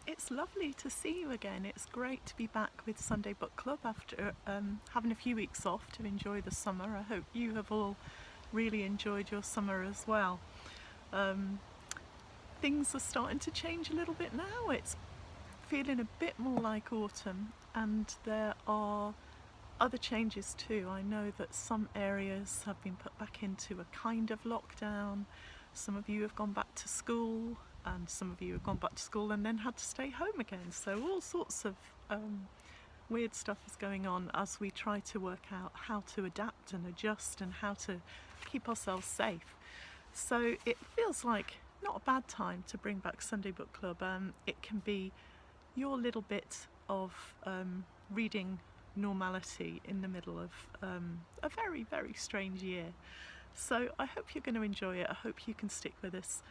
It's lovely to see you again. It's great to be back with Sunday Book Club after having a few weeks off to enjoy the summer. I hope you have all really enjoyed your summer as well. Things are starting to change a little bit now. It's feeling a bit more like autumn, and there are other changes too. I know that some areas have been put back into a kind of lockdown. Some of you have gone back to school, and some of you have gone back to school and then had to stay home again. So all sorts of weird stuff is going on as we try to work out how to adapt and adjust and how to keep ourselves safe. So it feels like not a bad time to bring back Sunday Book Club. It can be your little bit of reading normality in the middle of a very, very strange year. So I hope you're going to enjoy it. I hope you can stick with us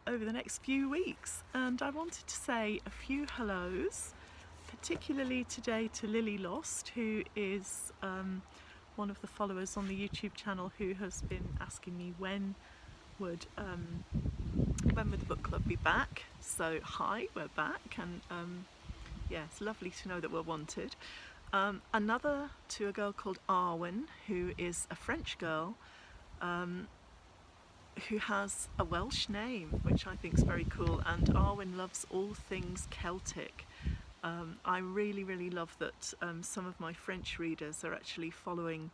over the next few weeks. And I wanted to say a few hellos, particularly today to Lily Lost, who is one of the followers on the YouTube channel who has been asking me when would the book club be back. So hi, we're back, and yeah, it's lovely to know that we're wanted. Another to a girl called Arwen, who is a French girl who has a Welsh name, which I think is very cool, and Arwen loves all things Celtic. I really, really love that some of my French readers are actually following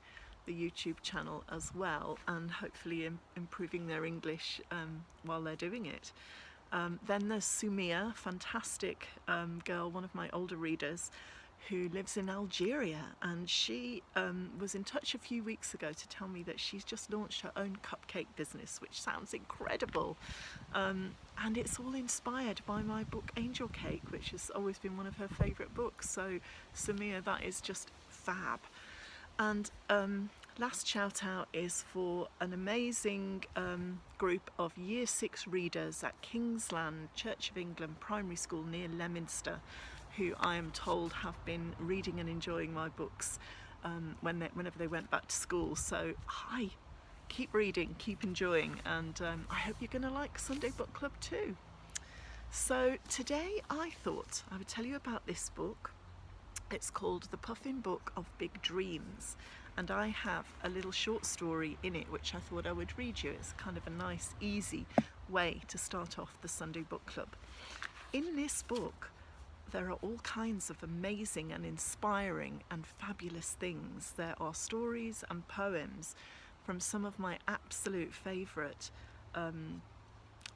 the YouTube channel as well, and hopefully improving their English while they're doing it. Then there's Sumia, fantastic girl, one of my older readers, who lives in Algeria, and she was in touch a few weeks ago to tell me that she's just launched her own cupcake business, which sounds incredible, and it's all inspired by my book Angel Cake, which has always been one of her favourite books. So Sumia, that is just fab. And last shout out is for an amazing group of Year 6 readers at Kingsland Church of England Primary School near Leominster, who I am told have been reading and enjoying my books whenever they went back to school. So hi, keep reading, keep enjoying, and I hope you're going to like Sunday Book Club too. So today I thought I would tell you about this book. It's called The Puffin Book of Big Dreams, and I have a little short story in it which I thought I would read you. It's kind of a nice, easy way to start off the Sunday Book Club. In this book, there are all kinds of amazing and inspiring and fabulous things. There are stories and poems from some of my absolute favourite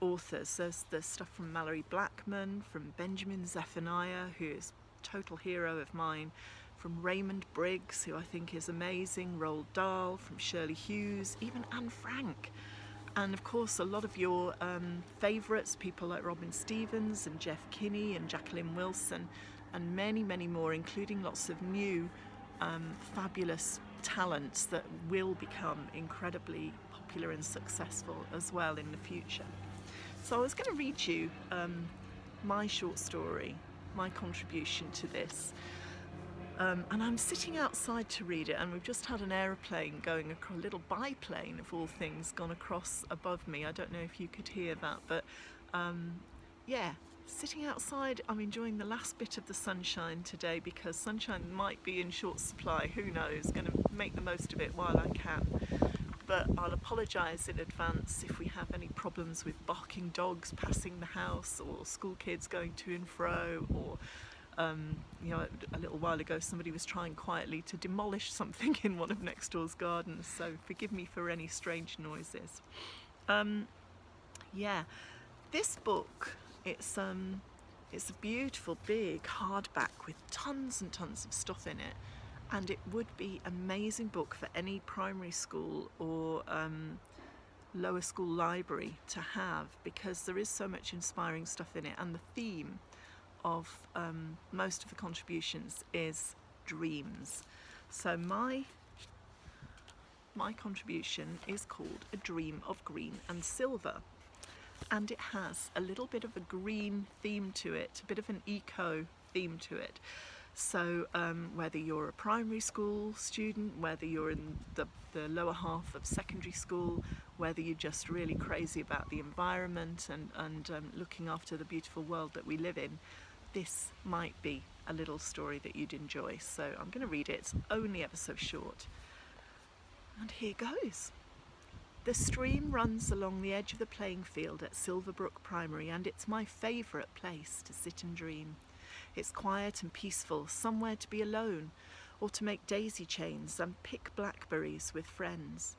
authors. There's stuff from Mallory Blackman, from Benjamin Zephaniah, who is a total hero of mine, from Raymond Briggs, who I think is amazing, Roald Dahl, from Shirley Hughes, even Anne Frank. And of course a lot of your favourites, people like Robin Stevens and Jeff Kinney and Jacqueline Wilson, and many, many more, including lots of new fabulous talents that will become incredibly popular and successful as well in the future. So I was going to read you my short story, my contribution to this. And I'm sitting outside to read it, and we've just had an aeroplane going across, a little biplane of all things, gone across above me. I don't know if you could hear that, but yeah, sitting outside, I'm enjoying the last bit of the sunshine today, because sunshine might be in short supply, who knows, going to make the most of it while I can. But I'll apologise in advance if we have any problems with barking dogs passing the house, or school kids going to and fro, or you know, a little while ago somebody was trying quietly to demolish something in one of next door's gardens, so forgive me for any strange noises. Yeah, this book, it's a beautiful big hardback with tons and tons of stuff in it, and it would be an amazing book for any primary school or lower school library to have, because there is so much inspiring stuff in it, and the theme of most of the contributions is dreams. So my contribution is called A Dream of Green and Silver, and it has a little bit of a green theme to it, a bit of an eco theme to it. So whether you're a primary school student, whether you're in the lower half of secondary school, whether you're just really crazy about the environment and looking after the beautiful world that we live in, this might be a little story that you'd enjoy. So I'm going to read it. It's only ever so short. And here goes. The stream runs along the edge of the playing field at Silverbrook Primary, and it's my favourite place to sit and dream. It's quiet and peaceful, somewhere to be alone, or to make daisy chains and pick blackberries with friends.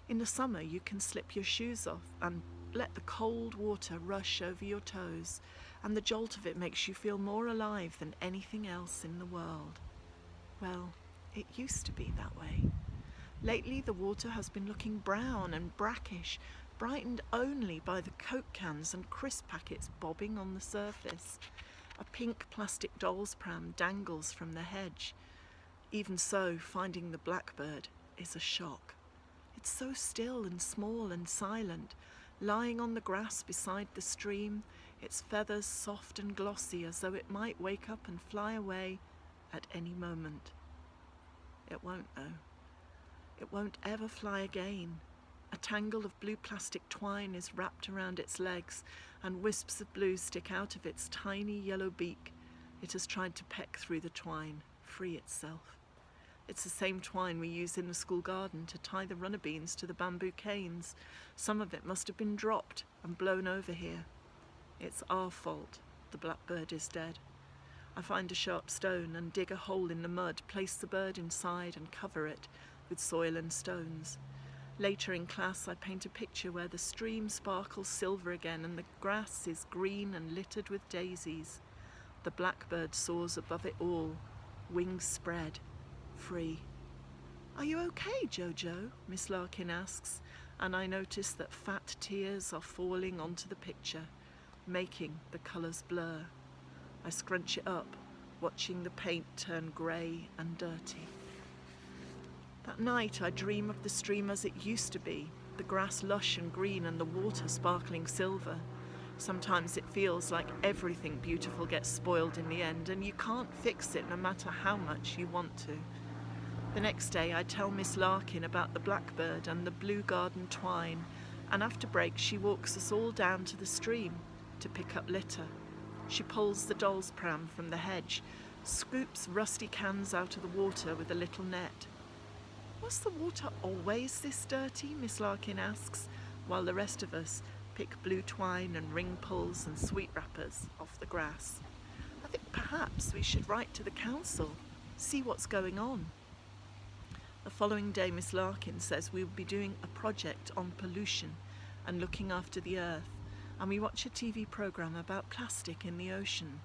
In the summer you can slip your shoes off and let the cold water rush over your toes, and the jolt of it makes you feel more alive than anything else in the world. Well, it used to be that way. Lately the water has been looking brown and brackish, brightened only by the Coke cans and crisp packets bobbing on the surface. A pink plastic doll's pram dangles from the hedge. Even so, finding the blackbird is a shock. It's so still and small and silent, lying on the grass beside the stream, its feathers soft and glossy as though it might wake up and fly away at any moment. It won't, though. It won't ever fly again. A tangle of blue plastic twine is wrapped around its legs, and wisps of blue stick out of its tiny yellow beak. It has tried to peck through the twine, free itself. It's the same twine we use in the school garden to tie the runner beans to the bamboo canes. Some of it must have been dropped and blown over here. It's our fault the blackbird is dead. I find a sharp stone and dig a hole in the mud, place the bird inside and cover it with soil and stones. Later in class I paint a picture where the stream sparkles silver again and the grass is green and littered with daisies. The blackbird soars above it all, wings spread, free. "Are you okay, Jojo?" Miss Larkin asks, and I notice that fat tears are falling onto the picture, making the colours blur. I scrunch it up, watching the paint turn grey and dirty. That night I dream of the stream as it used to be, the grass lush and green and the water sparkling silver. Sometimes it feels like everything beautiful gets spoiled in the end, and you can't fix it no matter how much you want to. The next day I tell Miss Larkin about the blackbird and the blue garden twine, and after break she walks us all down to the stream to pick up litter. She pulls the doll's pram from the hedge, scoops rusty cans out of the water with a little net. "Was the water always this dirty?" Miss Larkin asks, while the rest of us pick blue twine and ring pulls and sweet wrappers off the grass. "I think perhaps we should write to the council, see what's going on." The following day Miss Larkin says we will be doing a project on pollution and looking after the earth, and we watch a TV programme about plastic in the ocean.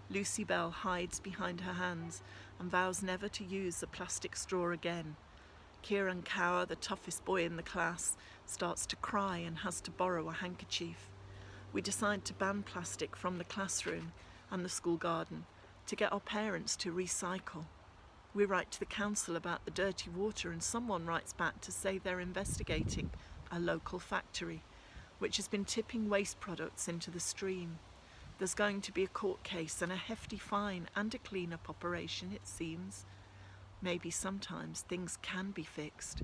Lucy Bell hides behind her hands and vows never to use a plastic straw again. Kieran Cower, the toughest boy in the class, starts to cry and has to borrow a handkerchief. We decide to ban plastic from the classroom and the school garden to get our parents to recycle. We write to the council about the dirty water, and someone writes back to say they're investigating a local factory which has been tipping waste products into the stream. There's going to be a court case and a hefty fine and a clean-up operation, it seems. Maybe sometimes things can be fixed.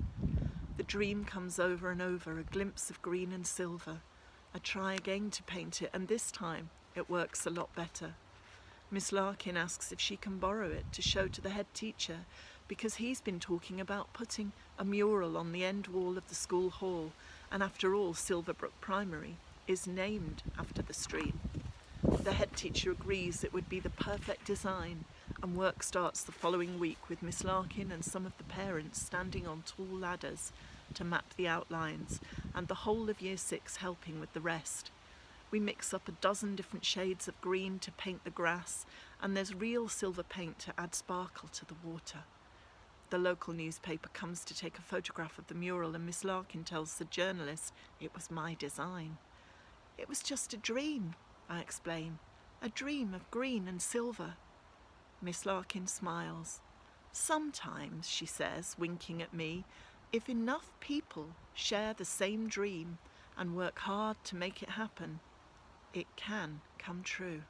The dream comes over and over, a glimpse of green and silver. I try again to paint it, and this time it works a lot better. Miss Larkin asks if she can borrow it to show to the head teacher, because he's been talking about putting a mural on the end wall of the school hall, and after all, Silverbrook Primary is named after the stream. The head teacher agrees it would be the perfect design, and work starts the following week with Miss Larkin and some of the parents standing on tall ladders to map the outlines, and the whole of Year 6 helping with the rest. We mix up a dozen different shades of green to paint the grass, and there's real silver paint to add sparkle to the water. The local newspaper comes to take a photograph of the mural, and Miss Larkin tells the journalist it was my design. "It was just a dream," I explain, "a dream of green and silver." Miss Larkin smiles. "Sometimes," she says, winking at me, "if enough people share the same dream and work hard to make it happen, it can come true."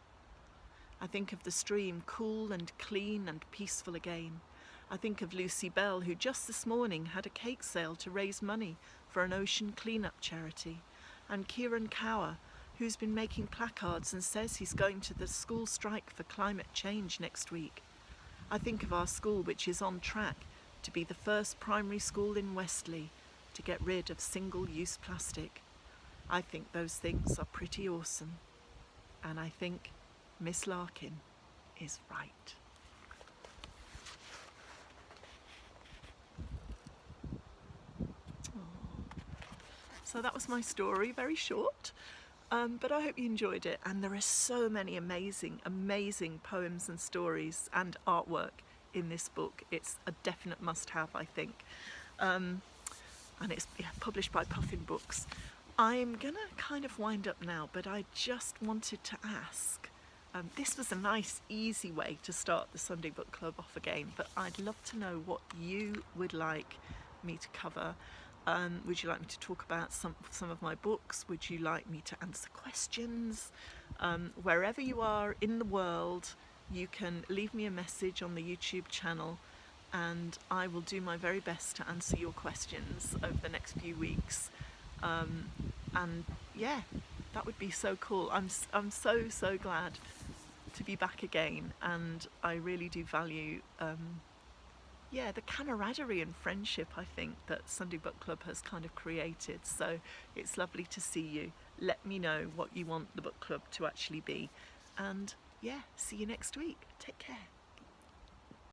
I think of the stream cool and clean and peaceful again. I think of Lucy Bell, who just this morning had a cake sale to raise money for an ocean cleanup charity, and Kieran Cower, who's been making placards and says he's going to the school strike for climate change next week. I think of our school, which is on track to be the first primary school in Westley to get rid of single-use plastic. I think those things are pretty awesome. And I think Miss Larkin is right. So that was my story, very short, but I hope you enjoyed it. And there are so many amazing, amazing poems and stories and artwork in this book. It's a definite must-have, I think. And it's published by Puffin Books. I'm gonna kind of wind up now, but I just wanted to ask, this was a nice, easy way to start the Sunday Book Club off again, but I'd love to know what you would like me to cover. Would you like me to talk about some of my books? Would you like me to answer questions? Wherever you are in the world, you can leave me a message on the YouTube channel, and I will do my very best to answer your questions over the next few weeks. And yeah, that would be so cool. I'm so glad to be back again, and I really do value the camaraderie and friendship, I think, that Sunday Book Club has kind of created. So it's lovely to see you. Let me know what you want the book club to actually be, and yeah, see you next week. Take care.